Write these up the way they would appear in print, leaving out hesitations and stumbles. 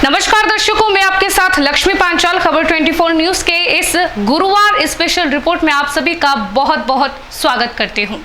नमस्कार दर्शकों, मैं आपके साथ लक्ष्मी पांचाल खबर 24 न्यूज के इस गुरुवार स्पेशल रिपोर्ट में आप सभी का बहुत बहुत स्वागत करती हूं।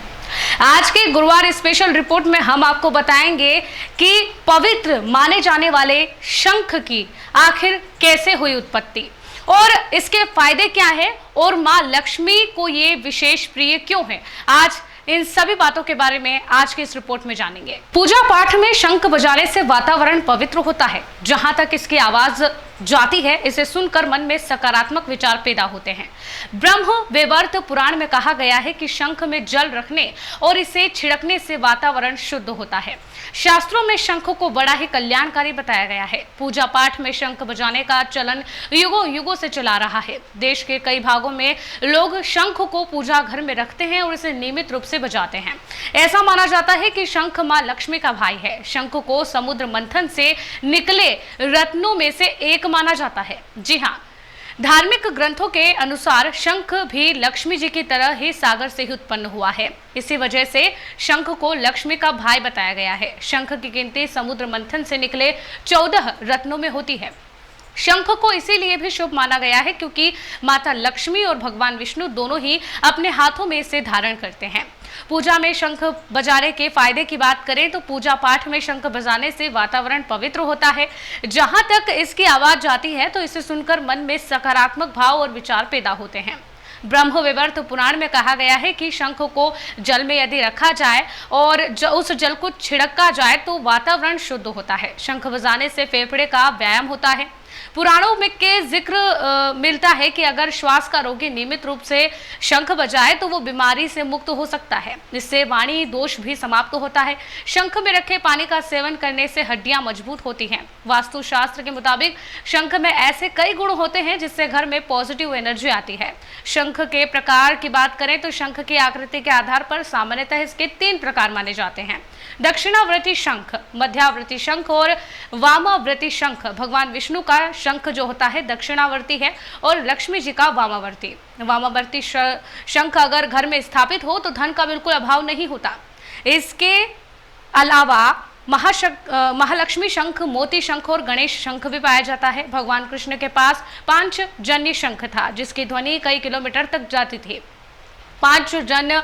आज के गुरुवार स्पेशल रिपोर्ट में हम आपको बताएंगे कि पवित्र माने जाने वाले शंख की आखिर कैसे हुई उत्पत्ति और इसके फायदे क्या है और मां लक्ष्मी को ये विशेष प्रिय क्यों है। आज इन सभी बातों के बारे में आज के इस रिपोर्ट में जानेंगे। पूजा पाठ में शंख बजाने से वातावरण पवित्र होता है। जहां तक इसकी आवाज जाती है, इसे सुनकर मन में सकारात्मक विचार पैदा होते हैं। ब्रह्म वैवर्त पुराण में कहा गया है कि शंख में जल रखने और इसे छिड़कने से वातावरण शुद्ध होता है। शास्त्रों में शंख को बड़ा ही कल्याणकारी बताया गया है। पूजा पाठ में शंख बजाने का चलन युगों युगों से चला रहा है। देश के कई भागों में लोग शंख को पूजा घर में रखते हैं और इसे नियमित रूप से बजाते हैं। ऐसा माना जाता है कि शंख मां लक्ष्मी का भाई है। शंख को समुद्र मंथन से निकले रत्नों में से एक माना जाता है। जी हाँ, धार्मिक ग्रंथों के अनुसार शंख भी लक्ष्मी जी की तरह ही सागर से ही उत्पन्न हुआ है। इसी वजह से शंख को लक्ष्मी का भाई बताया गया है। शंख की गिनती समुद्र मंथन से निकले 14 रत्नों में होती है। शंख को इसीलिए भी शुभ माना गया है क्योंकि माता लक्ष्मी और भगवान विष्णु दोनों ही अपने हाथों में इसे धारण करते हैं। पूजा में शंख बजाने के फायदे की बात करें तो पूजा पाठ में शंख बजाने से वातावरण पवित्र होता है। जहां तक इसकी आवाज जाती है तो इसे सुनकर मन में सकारात्मक भाव और विचार पैदा होते हैं। ब्रह्म वैवर्त पुराण में कहा गया है कि शंख को जल में यदि रखा जाए और उस जल को छिड़का जाए तो वातावरण शुद्ध होता है। शंख बजाने से फेफड़े का व्यायाम होता है। पुराणों में के जिक्र मिलता है कि अगर श्वास का रोगी नियमित रूप से शंख बजाए तो वो बीमारी से मुक्त हो सकता है। इससे वाणी दोष भी समाप्त होता है। शंख में रखे पानी का सेवन करने से हड्डियां मजबूत होती हैं। वास्तु शास्त्र के मुताबिक शंख में ऐसे कई गुण होते हैं जिससे घर में पॉजिटिव एनर्जी आती है। शंख के प्रकार की बात करें तो शंख की आकृति के आधार पर सामान्यतः इसके 3 प्रकार माने जाते हैं: दक्षिणावर्ती शंख, मध्यावर्ती शंख और वामावर्ती शंख। भगवान विष्णु का शंख जो होता है दक्षिणावर्ती है और लक्ष्मी जी का वामावर्ती। वामावर्ती शंख अगर घर में स्थापित हो तो धन का बिल्कुल अभाव नहीं होता। इसके अलावा महालक्ष्मी शंख, मोती शंख और गणेश शंख भी पाया जाता है। भगवान कृष्ण के पास पांचजन्य शंख था जिसकी ध्वनि कई किलोमीटर तक जाती थी। पांचजन्य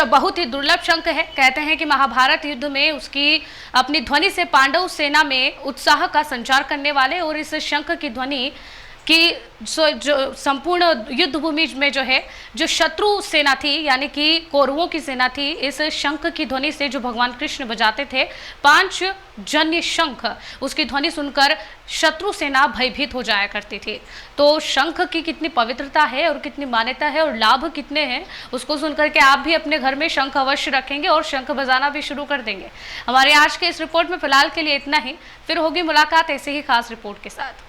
बहुत ही दुर्लभ शंख है। कहते हैं कि महाभारत युद्ध में उसकी अपनी ध्वनि से पांडव सेना में उत्साह का संचार करने वाले और इस शंख की ध्वनि की जो संपूर्ण युद्ध भूमि में जो शत्रु सेना थी यानी कि कौरवों की सेना थी, इस शंख की ध्वनि से जो भगवान कृष्ण बजाते थे पांचजन्य शंख, उसकी ध्वनि सुनकर शत्रु सेना भयभीत हो जाया करती थी। तो शंख की कितनी पवित्रता है और कितनी मान्यता है और लाभ कितने हैं, उसको सुनकर के आप भी अपने घर में शंख अवश्य रखेंगे और शंख बजाना भी शुरू कर देंगे। हमारे आज के इस रिपोर्ट में फिलहाल के लिए इतना ही। फिर होगी मुलाकात ऐसे ही खास रिपोर्ट के साथ।